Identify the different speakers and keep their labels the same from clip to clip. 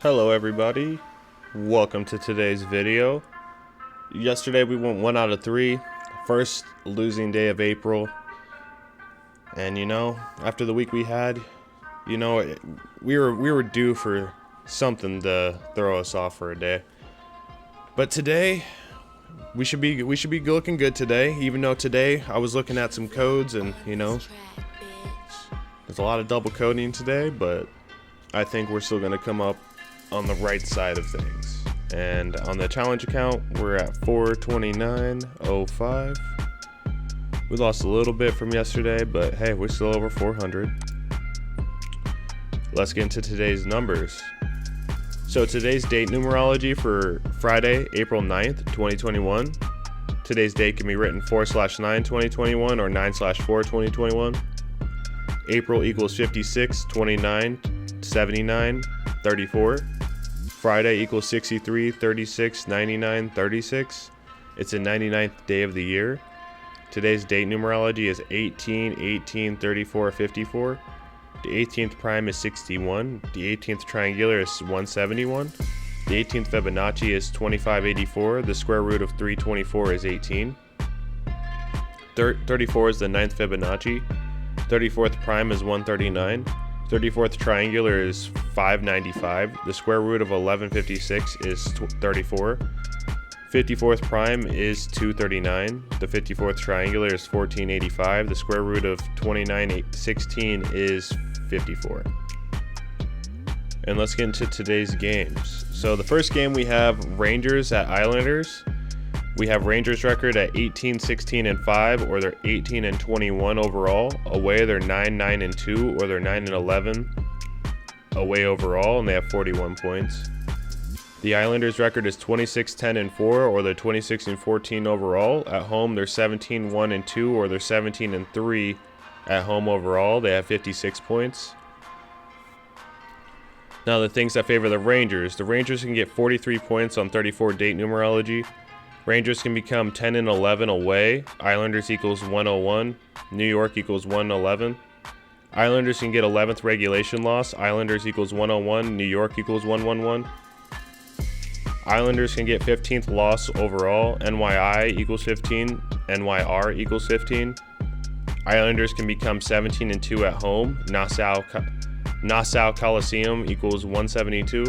Speaker 1: Hello everybody, welcome to today's video. Yesterday we went 1 out of 3, first losing day of April, and after the week we had, we were due for something to throw us off for a day. But today we should be looking good today, even though today I was looking at some codes and there's a lot of double coding today, but I think we're still gonna come up on the right side of things. And on the challenge account, we're at 429.05. We lost a little bit from yesterday, but hey, we're still over 400. Let's get into today's numbers. So today's date numerology for Friday, April 9th, 2021. Today's date can be written 4/9/2021 or 9/4/2021. April equals 56, 29, 79, 34. Friday equals 63, 36, 99, 36. It's the 99th day of the year. Today's date numerology is 18, 18, 34, 54. The 18th prime is 61. The 18th triangular is 171. The 18th Fibonacci is 2584. The square root of 324 is 18. 34 is the 9th Fibonacci. 34th prime is 139. 34th triangular is 595. The square root of 1156 is 34. 54th prime is 239. The 54th triangular is 1485. The square root of 2916 is 54. And let's get into today's games. So the first game we have Rangers at Islanders. We have Rangers record at 18, 16, and 5, or they're 18 and 21 overall. Away, they're 9, 9, and 2, or they're 9 and 11 away overall, and they have 41 points. The Islanders record is 26, 10, and 4, or they're 26 and 14 overall. At home, they're 17, 1, and 2, or they're 17 and 3 at home overall. They have 56 points. Now the things that favor the Rangers can get 43 points on 34 date numerology. Rangers can become 10 and 11 away. Islanders equals 101. New York equals 111. Islanders can get 11th regulation loss. Islanders equals 101. New York equals 111. Islanders can get 15th loss overall. NYI equals 15. NYR equals 15. Islanders can become 17 and 2 at home. Nassau Coliseum equals 172.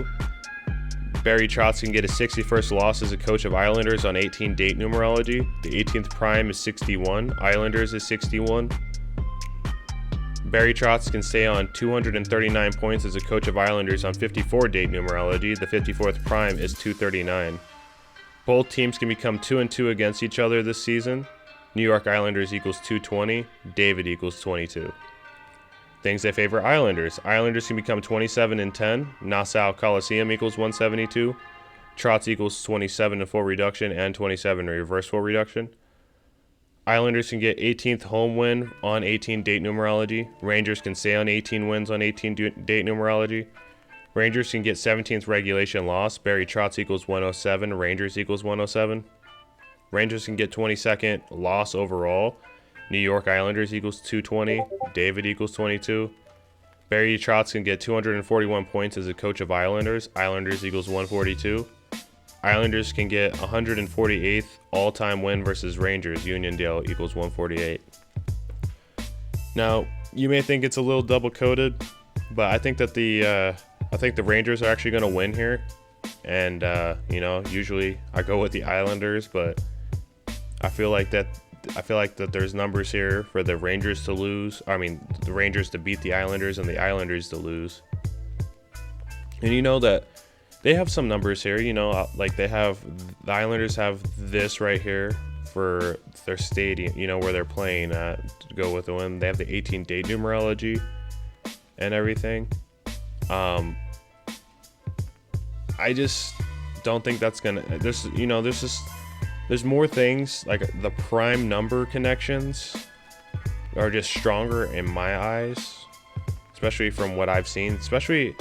Speaker 1: Barry Trotz can get his 61st loss as a coach of Islanders on 18 date numerology. The 18th prime is 61. Islanders is 61. Barry Trotz can stay on 239 points as a coach of Islanders on 54 date numerology. The 54th prime is 239. Both teams can become 2 and 2 against each other this season. New York Islanders equals 220. David equals 22. Things that favor Islanders. Islanders can become 27 and 10. Nassau Coliseum equals 172. Trotz equals 27 in full reduction and 27 in reverse full reduction. Islanders can get 18th home win on 18 date numerology. Rangers can stay on 18 wins on 18 date numerology. Rangers can get 17th regulation loss. Barry Trotz equals 107. Rangers equals 107. Rangers can get 22nd loss overall. New York Islanders equals 220. David equals 22. Barry Trotz can get 241 points as a coach of Islanders. Islanders equals 142. Islanders can get 148th all-time win versus Rangers. Uniondale equals 148. Now, you may think it's a little double-coded, but I think that the Rangers are actually going to win here. And usually I go with the Islanders, but I feel like that there's numbers here for the Rangers to lose. The Rangers to beat the Islanders and the Islanders to lose. And that they have some numbers here, like the Islanders have this right here for their stadium, where they're playing at to go with the win. They have the 18 date numerology and everything. I just don't think that's gonna. There's more things, like the prime number connections are just stronger in my eyes, especially from what I've seen. Especially,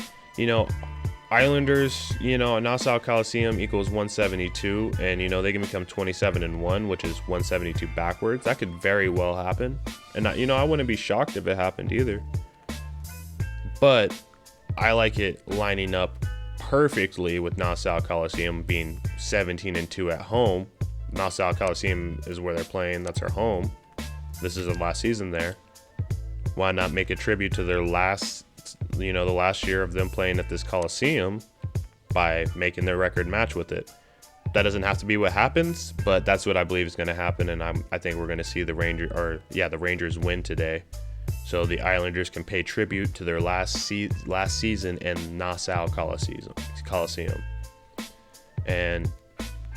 Speaker 1: Islanders, Nassau Coliseum equals 172, and they can become 27 and 1, which is 172 backwards. That could very well happen, and I wouldn't be shocked if it happened either. But I like it lining up perfectly with Nassau Coliseum being 17-2 at home. Nassau Coliseum is where they're playing. That's their home. This is their last season there. Why not make a tribute to their last, the last year of them playing at this Coliseum by making their record match with it? That doesn't have to be what happens, but that's what I believe is going to happen, and I think we're going to see the Rangers win today, so the Islanders can pay tribute to their last season in Nassau Coliseum. And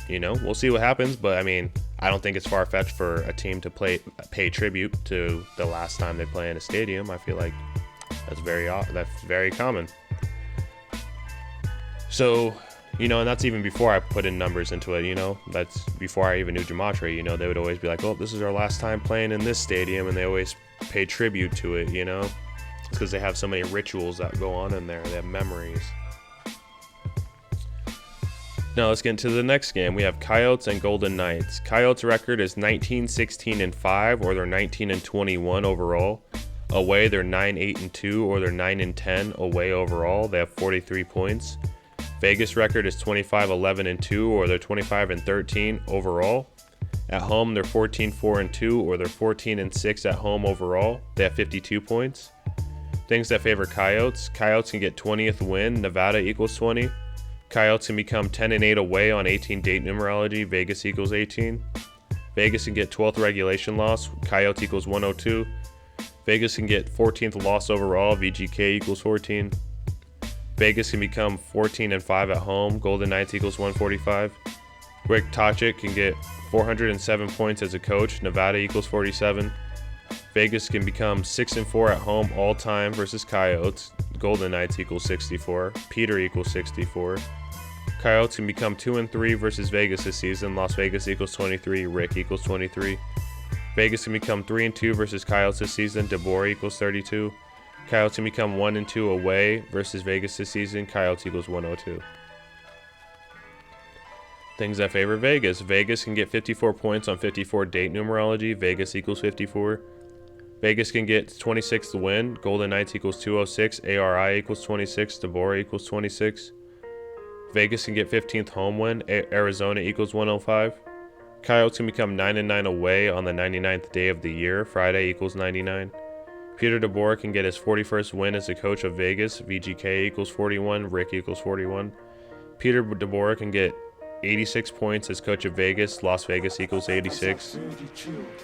Speaker 1: we'll see what happens, but I mean, I don't think it's far-fetched for a team to pay tribute to the last time they play in a stadium. I feel like that's very common. So, and that's even before I put in numbers into it, that's before I even knew Gematria, they would always be like, oh, this is our last time playing in this stadium, and they always pay tribute to it, It's because they have so many rituals that go on in there. They have memories. Now let's get into the next game. We have Coyotes and Golden Knights. Coyotes' record is 19-16-5, or they're 19-21 overall. Away, they're 9-8-2, or they're 9-10 away overall. They have 43 points. Vegas record is 25-11-2, or they're 25-13 overall. At home, they're 14-4-2, or they're 14-6 at home overall. They have 52 points. Things that favor Coyotes. Coyotes can get 20th win. Nevada equals 20. Coyotes can become 10-8 away on 18 date numerology. Vegas equals 18. Vegas can get 12th regulation loss. Coyotes equals 102. Vegas can get 14th loss overall. VGK equals 14. Vegas can become 14-5 at home. Golden Knights equals 145. Rick Tochick can get 407 points as a coach. Nevada equals 47. Vegas can become 6-4 at home all time versus Coyotes. Golden Knights equals 64. Peter equals 64. Coyotes can become 2-3 versus Vegas this season. Las Vegas equals 23. Rick equals 23. Vegas can become 3-2 versus Coyotes this season. DeBoer equals 32. Coyotes can become 1-2 away versus Vegas this season. Coyotes equals 102. Things that favor Vegas. Vegas can get 54 points on 54 date numerology. Vegas equals 54. Vegas can get 26th win. Golden Knights equals 206. ARI equals 26. DeBoer equals 26. Vegas can get 15th home win. Arizona equals 105. Coyotes can become 9-9 away on the 99th day of the year. Friday equals 99. Peter DeBoer can get his 41st win as a coach of Vegas. VGK equals 41. Rick equals 41. Peter DeBoer can get 86 points as coach of Vegas. Las Vegas equals 86.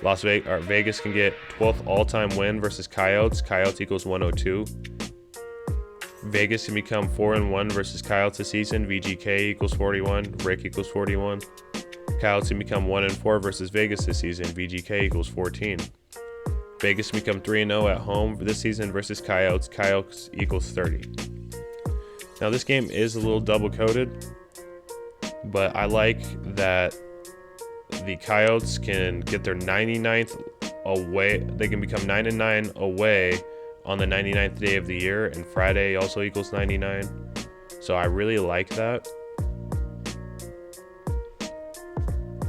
Speaker 1: Vegas can get 12th all-time win versus Coyotes. Coyotes equals 102. Vegas can become 4-1 versus Coyotes this season. VGK equals 41. Rick equals 41. Coyotes can become 1-4 versus Vegas this season. VGK equals 14. Vegas can become 3-0 at home this season versus Coyotes. Coyotes equals 30. Now this game is a little double-coded, but I like that the Coyotes can get their 99th away. They can become 9-9 away on the 99th day of the year, and Friday also equals 99. So I really like that.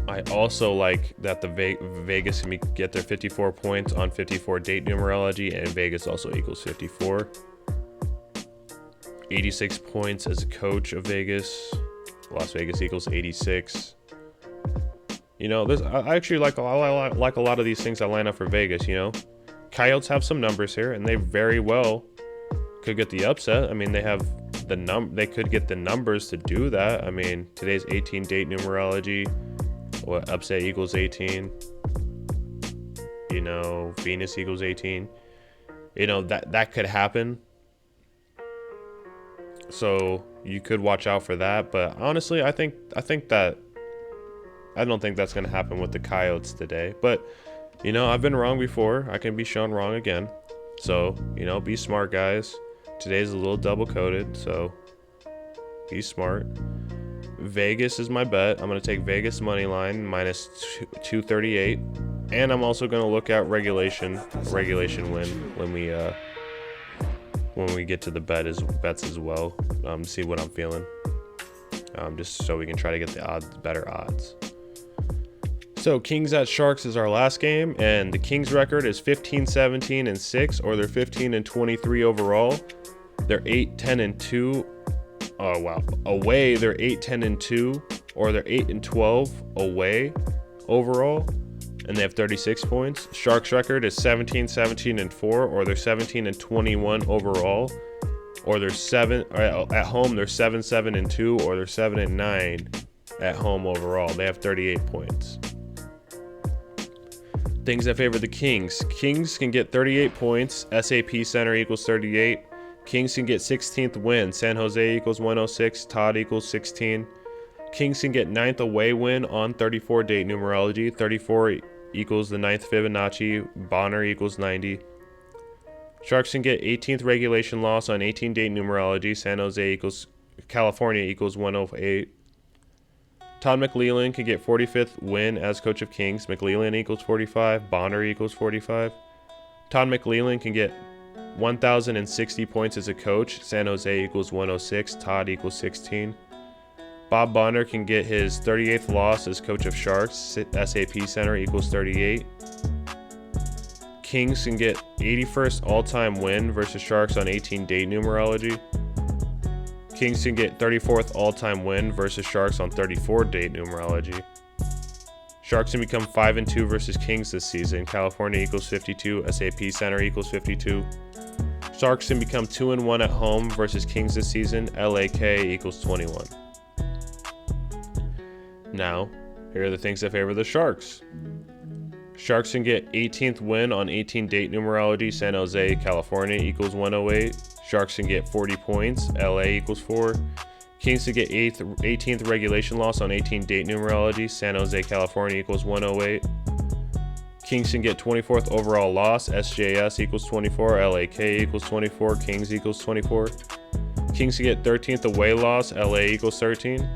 Speaker 1: I also like that the Vegas can get their 54 points on 54 date numerology, and Vegas also equals 54. 86 points as a coach of Vegas. Las Vegas equals 86. I actually like a lot of these things that line up for Vegas. Coyotes have some numbers here, and they very well could get the upset. I mean, they have they could get the numbers to do that. I mean, today's 18 date numerology. What upset equals 18? Venus equals 18. That could happen. So you could watch out for that. But honestly, I don't think that's going to happen with the Coyotes today. But I've been wrong before. I can be shown wrong again. So be smart, guys. Today's a little double coded, so be smart. Vegas is my bet. I'm going to take Vegas money line minus 238, and I'm also going to look at regulation win when we get to the bets as well. See what I'm feeling, just so we can try to get the better odds. So Kings at Sharks is our last game, and the Kings record is 15-17-6, or they're 15-23 overall. They're 8-10-2 Oh wow. Away, they're 8-10-2, or they're 8-12 away overall, and they have 36 points. Sharks record is 17-17-4, or they're 17-21 overall, or they're at home. They're 7-7-2, or they're 7-9 at home overall. They have 38 points. Things that favor the Kings. Kings can get 38 points. SAP Center equals 38. Kings can get 16th win. San Jose equals 106. Todd equals 16. Kings can get 9th away win on 34 date numerology. 34 equals the 9th Fibonacci. Bonner equals 90. Sharks can get 18th regulation loss on 18 date numerology. San Jose equals California equals 108. Todd McLellan can get 45th win as coach of Kings. McLellan equals 45. Bonner equals 45. Todd McLellan can get 1,060 points as a coach. San Jose equals 106. Todd equals 16. Bob Bonner can get his 38th loss as coach of Sharks. SAP Center equals 38. Kings can get 81st all-time win versus Sharks on 18 date numerology. Kings can get 34th all-time win versus Sharks on 34 date numerology. Sharks can become 5-2 versus Kings this season. California equals 52. SAP Center equals 52. Sharks can become 2-1 at home versus Kings this season. LAK equals 21. Now, here are the things that favor the Sharks. Sharks can get 18th win on 18 date numerology. San Jose, California equals 108. Sharks can get 40 points. LA equals 4. Kings can get 18th regulation loss on 18 date numerology. San Jose, California equals 108. Kings can get 24th overall loss. SJS equals 24. LAK equals 24. Kings equals 24. Kings can get 13th away loss. LA equals 13.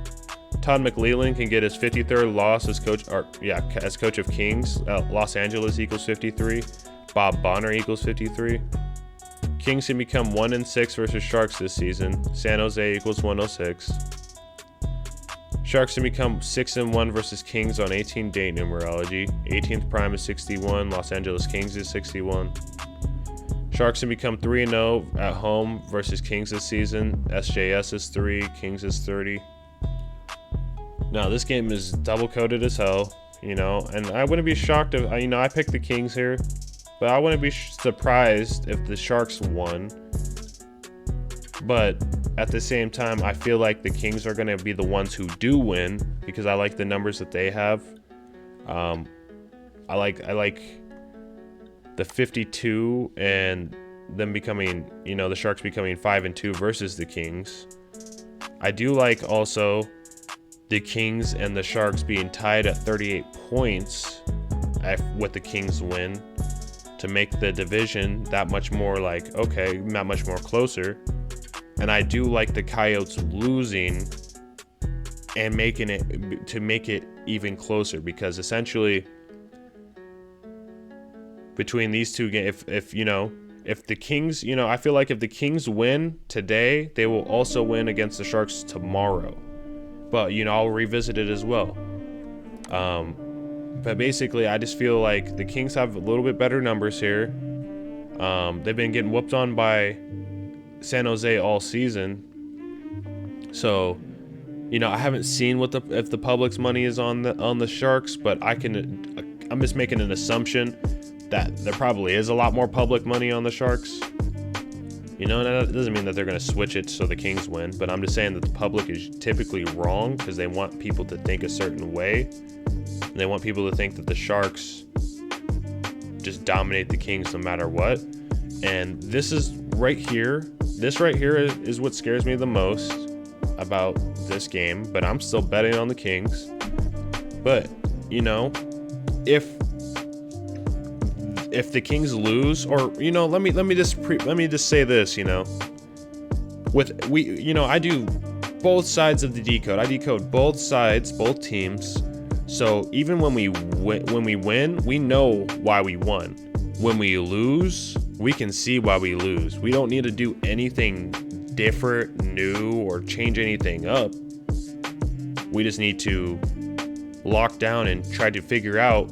Speaker 1: Todd McLellan can get his 53rd loss as coach of Kings. Los Angeles equals 53. Bob Bonner equals 53. Kings can become 1-6 versus Sharks this season. San Jose equals 106. Sharks can become 6-1 versus Kings on 18 date numerology. 18th prime is 61. Los Angeles Kings is 61. Sharks can become 3-0 at home versus Kings this season. SJS is 3. Kings is 30. Now, this game is double-coded as hell, and I wouldn't be shocked if, I picked the Kings here, but I wouldn't be surprised if the Sharks won. But at the same time, I feel like the Kings are going to be the ones who do win because I like the numbers that they have. I like the 52 and them becoming, the Sharks becoming 5-2 versus the Kings. I do like also the Kings and the Sharks being tied at 38 points with the Kings win to make the division that much more that much more closer. And I do like the Coyotes losing and make it even closer, because essentially between these two games, if the Kings, I feel like if the Kings win today, they will also win against the Sharks tomorrow. But, I'll revisit it as well. But basically, I just feel like the Kings have a little bit better numbers here. They've been getting whooped on by San Jose all season. So, I haven't seen if the public's money is on the Sharks, but I'm just making an assumption that there probably is a lot more public money on the Sharks. And that doesn't mean that they're going to switch it so the Kings win, but I'm just saying that the public is typically wrong because they want people to think a certain way. And they want people to think that the Sharks just dominate the Kings no matter what. And this right here is what scares me the most about this game, but I'm still betting on the Kings. But, if the Kings lose, or let me just say this, I do both sides of the decode. I decode both sides, both teams. So even when we win, we know why we won. When we lose, we can see why we lose. We don't need to do anything different, new, or change anything up. We just need to lock down and try to figure out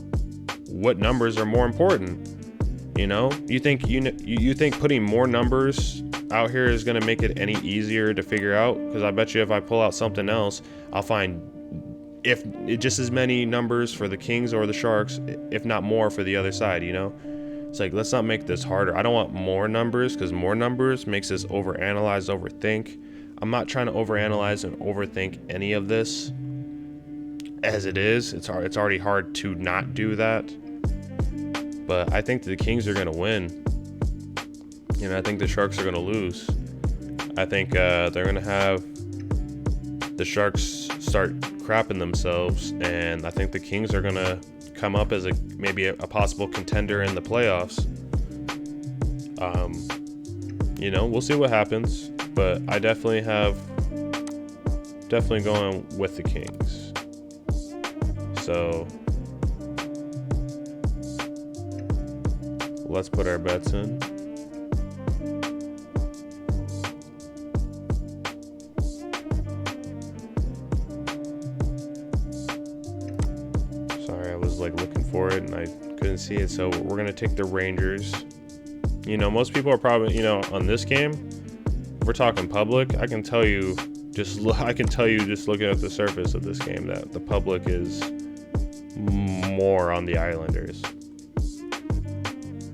Speaker 1: what numbers are more important. You think putting more numbers out here is going to make it any easier to figure out, because I bet you if I pull out something else, I'll find if just as many numbers for the Kings or the Sharks, if not more for the other side, you know? It's like, let's not make this harder. I don't want more numbers, because more numbers makes us overanalyze, overthink. I'm not trying to overanalyze and overthink any of this. As it is, it's already hard to not do that. But I think the Kings are going to win. And I think the Sharks are going to lose. I think they're going to have the Sharks start crapping themselves, and I think the Kings are going to come up as maybe a possible contender in the playoffs. You know, we'll see what happens, but I definitely going with the Kings. So let's put our bets in. Sorry, I was like looking for it and I couldn't see it. So we're gonna take the Rangers. You know, most people are probably, you know, on this game, if we're talking public, I can tell you just looking at the surface of this game that the public is more on the Islanders.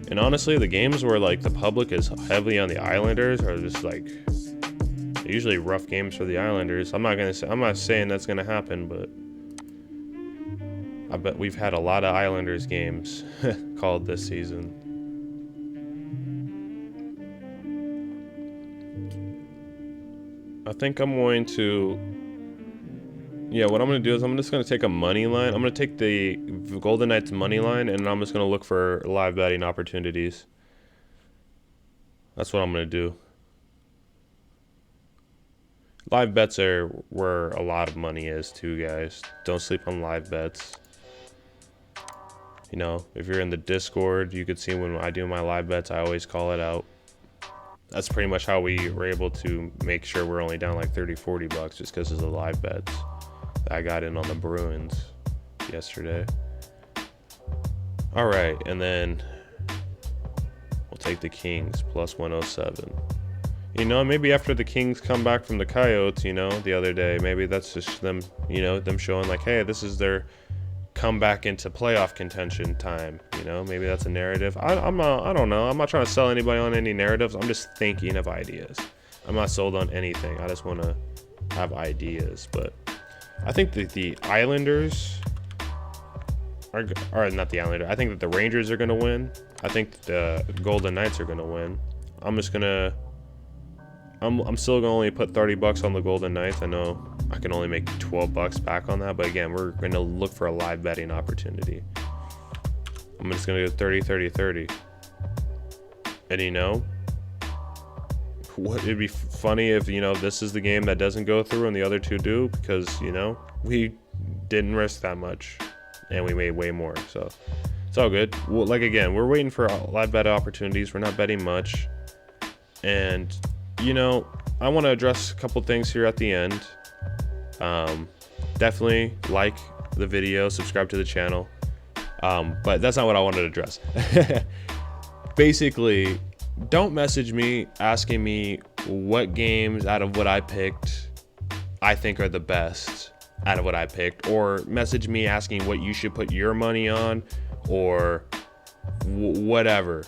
Speaker 1: And honestly, the games where like the public is heavily on the Islanders are just like usually rough games for the Islanders. I'm not saying that's gonna happen, but I bet we've had a lot of Islanders games called this season. I think I'm going to, what I'm going to do is I'm just going to take a money line. I'm going to take the Golden Knights money line, and I'm just going to look for live betting opportunities. That's what I'm going to do. Live bets are where a lot of money is too, guys. Don't sleep on live bets. You know, if you're in the Discord, you could see when I do my live bets, I always call it out. That's pretty much how we were able to make sure we're only down like 30-40 bucks just because of the live bets that I got in on the Bruins yesterday. All right, and then we'll take the Kings plus 107. You know, maybe after the Kings come back from the Coyotes, you know, the other day, maybe that's just them, you know, them showing like, hey, this is their come back into playoff contention time. You know, maybe that's a narrative. I don't know. I'm not trying to sell anybody on any narratives. I'm just thinking of ideas. I'm not sold on anything. I just want to have ideas. But I think that the Islanders are not the Islanders. I think that the Rangers are going to win. I think that the Golden Knights are going to win. I'm still going to only put 30 bucks on the Golden Knights. I know I can only make 12 bucks back on that, but again, we're going to look for a live betting opportunity. I'm just going to go 30, 30, 30. And you know, it'd be funny if, you know, this is the game that doesn't go through and the other two do, because, you know, we didn't risk that much and we made way more. So it's all good. Well, like, again, we're waiting for live bet opportunities. We're not betting much. And you know, I want to address a couple things here at the end. Definitely like the video, subscribe to the channel. But that's not what I wanted to address. Basically, don't message me asking me what games out of what I picked I think are the best out of what I picked, or message me asking what you should put your money on, or whatever.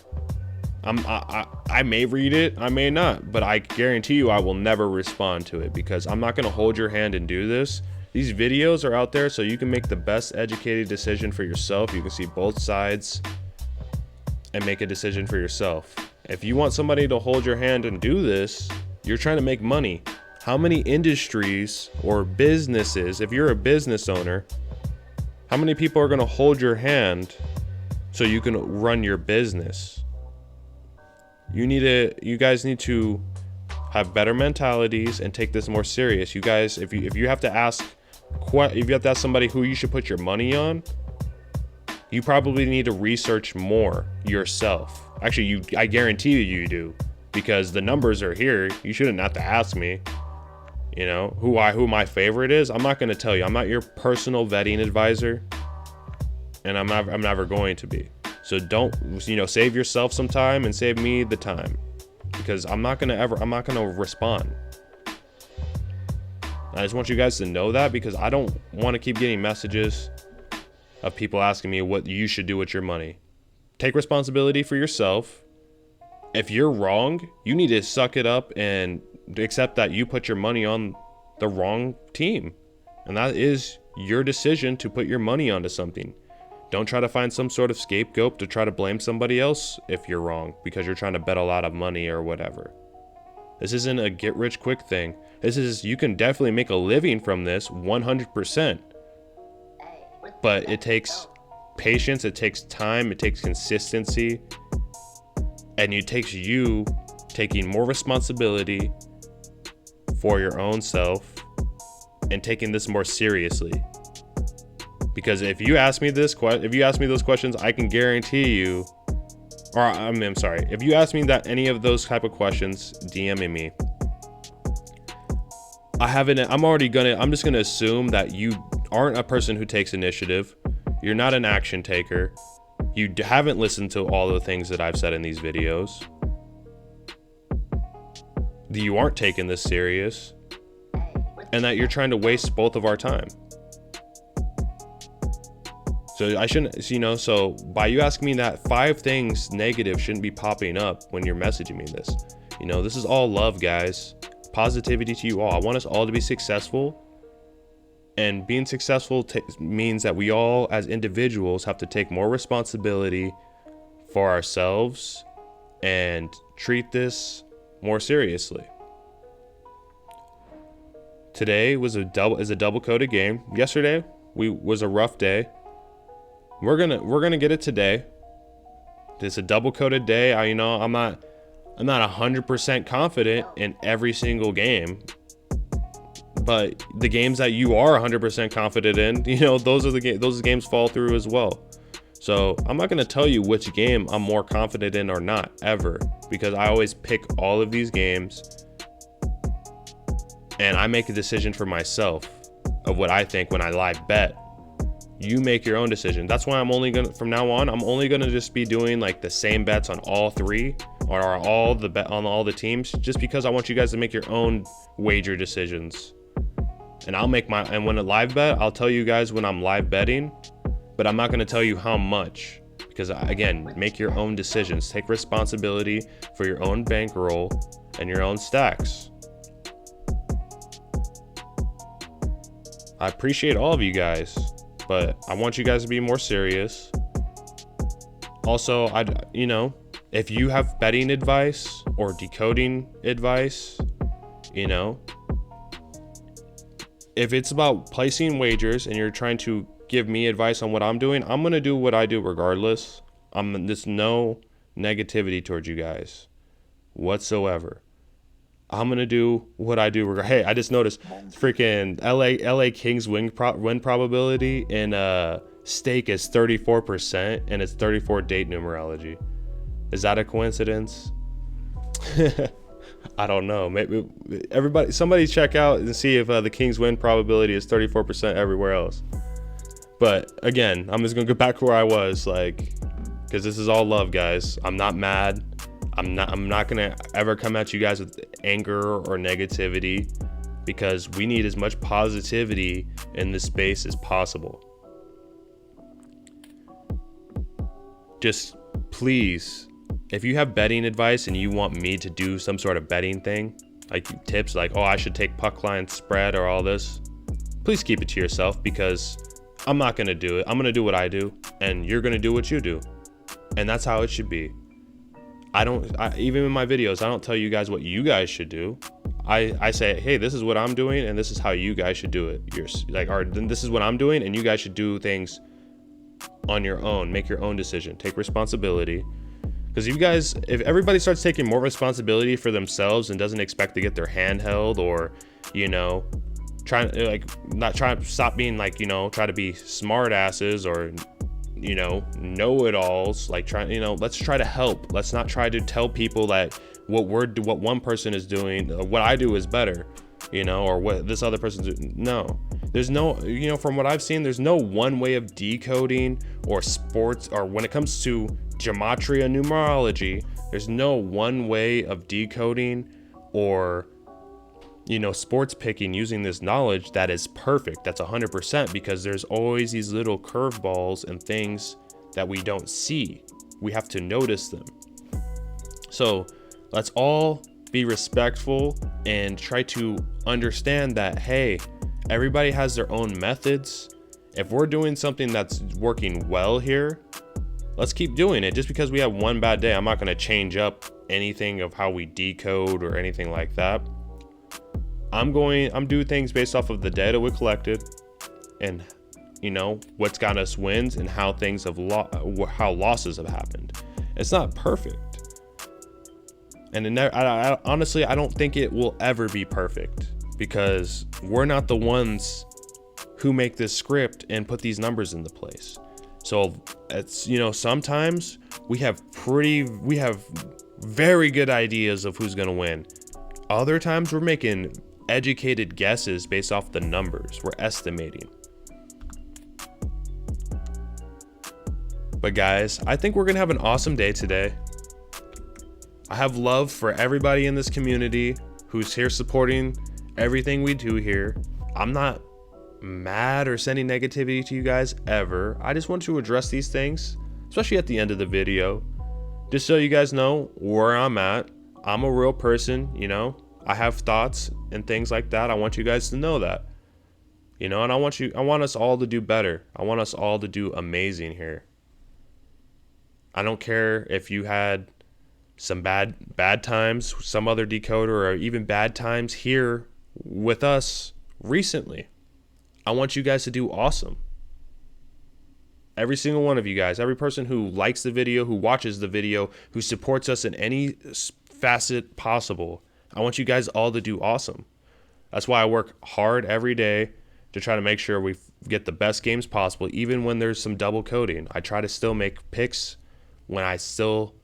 Speaker 1: I may read it, I may not, but I guarantee you I will never respond to it, because I'm not going to hold your hand and do this. These videos are out there so you can make the best educated decision for yourself. You can see both sides and make a decision for yourself. If you want somebody to hold your hand and do this, you're trying to make money. How many industries or businesses, if you're a business owner, how many people are going to hold your hand so you can run your business? You guys need to have better mentalities and take this more serious. You guys, if you have to ask somebody who you should put your money on, you probably need to research more yourself. Actually, I guarantee you do, because the numbers are here. You shouldn't have to ask me, you know, who my favorite is. I'm not going to tell you. I'm not your personal vetting advisor, and I'm never going to be. So don't, you know, save yourself some time and save me the time. because I'm not going to respond. I just want you guys to know that, because I don't want to keep getting messages of people asking me what you should do with your money. Take responsibility for yourself. If you're wrong, you need to suck it up and accept that you put your money on the wrong team. And that is your decision to put your money onto something. Don't try to find some sort of scapegoat to try to blame somebody else if you're wrong because you're trying to bet a lot of money or whatever. This isn't a get rich quick thing. This is, you can definitely make a living from this 100%. But it takes patience, it takes time, it takes consistency, and it takes you taking more responsibility for your own self and taking this more seriously. Because if you ask me those questions, I can guarantee you, or I'm sorry, if you ask me that any of those type of questions, DMing me, I'm just gonna assume that you aren't a person who takes initiative. You're not an action taker. You haven't listened to all the things that I've said in these videos. You aren't taking this serious, and that you're trying to waste both of our time. So I shouldn't, so by you asking me that, 5 things negative shouldn't be popping up when you're messaging me this. This is all love, guys. Positivity to you all. I want us all to be successful. And being successful means that we all, as individuals, have to take more responsibility for ourselves and treat this more seriously. Today is a double coded game. Yesterday was a rough day. We're gonna get it today. It's a double coded day. I'm not 100% confident in every single game, but the games that you are 100% confident in, those games fall through as well. So I'm not gonna tell you which game I'm more confident in or not, ever, because I always pick all of these games and I make a decision for myself of what I think when I live bet. You make your own decision. That's why from now on, I'm only gonna just be doing like the same bets on all 3 or on all the teams, just because I want you guys to make your own wager decisions. And and when a live bet, I'll tell you guys when I'm live betting, but I'm not gonna tell you how much, because again, make your own decisions. Take responsibility for your own bankroll and your own stacks. I appreciate all of you guys, but I want you guys to be more serious. Also, if you have betting advice or decoding advice, if it's about placing wagers and you're trying to give me advice on what I'm doing, I'm going to do what I do regardless. There's no negativity towards you guys whatsoever. I'm going to do what I do. Hey, I just noticed freaking LA Kings win probability in stake is 34%, and it's 34 date numerology. Is that a coincidence? I don't know. Maybe somebody check out and see if the Kings win probability is 34% everywhere else. But again, I'm just going to go back where I was, because this is all love, guys. I'm not mad. I'm not gonna ever come at you guys with anger or negativity, because we need as much positivity in this space as possible. Just please, if you have betting advice and you want me to do some sort of betting thing, like tips like, I should take puck line spread or all this, please keep it to yourself, because I'm not gonna do it. I'm gonna do what I do, and you're gonna do what you do, and that's how it should be. Even in my videos, I don't tell you guys what you guys should do. I say, hey, this is what I'm doing, and this is how you guys should do it. This is what I'm doing, and you guys should do things on your own. Make your own decision. Take responsibility. Because if everybody starts taking more responsibility for themselves and doesn't expect to get their hand held, or, stop being try to be smart asses or know-it-alls, let's try to help. Let's not try to tell people that what one person is doing, what I do is better, or what this other person's doing. No, there's no, from what I've seen, there's no one way of decoding or sports, or when it comes to Gematria numerology. There's no one way of decoding or, sports picking using this knowledge that is perfect. That's 100%, because there's always these little curveballs and things that we don't see. We have to notice them. So let's all be respectful and try to understand that, hey, everybody has their own methods. If we're doing something that's working well here, let's keep doing it. Just because we have one bad day, I'm not going to change up anything of how we decode or anything like that. I'm doing things based off of the data we collected and, what's got us wins and how things have how losses have happened. It's not perfect. And honestly, I don't think it will ever be perfect, because we're not the ones who make this script and put these numbers into place. So it's, sometimes we have very good ideas of who's going to win. Other times we're making educated guesses based off the numbers. We're estimating. But guys, I think we're going to have an awesome day today. I have love for everybody in this community who's here supporting everything we do here. I'm not mad or sending negativity to you guys ever. I just want to address these things, especially at the end of the video, just so you guys know where I'm at. I'm a real person, I have thoughts and things like that. I want you guys to know that, and I want us all to do better. I want us all to do amazing here. I don't care if you had some bad times, some other decoder, or even bad times here with us recently. I want you guys to do awesome. Every single one of you guys, every person who likes the video, who watches the video, who supports us in any facet possible, I want you guys all to do awesome. That's why I work hard every day to try to make sure we get the best games possible, even when there's some double coding. I try to still make picks when I still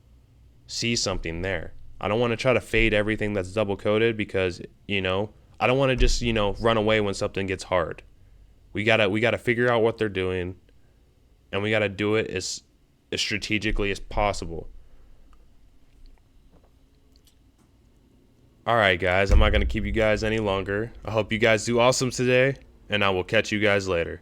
Speaker 1: see something there. I don't want to try to fade everything that's double coded, because I don't want to just run away when something gets hard. We gotta figure out what they're doing, and we gotta do it as strategically as possible. All right, guys, I'm not gonna keep you guys any longer. I hope you guys do awesome today, and I will catch you guys later.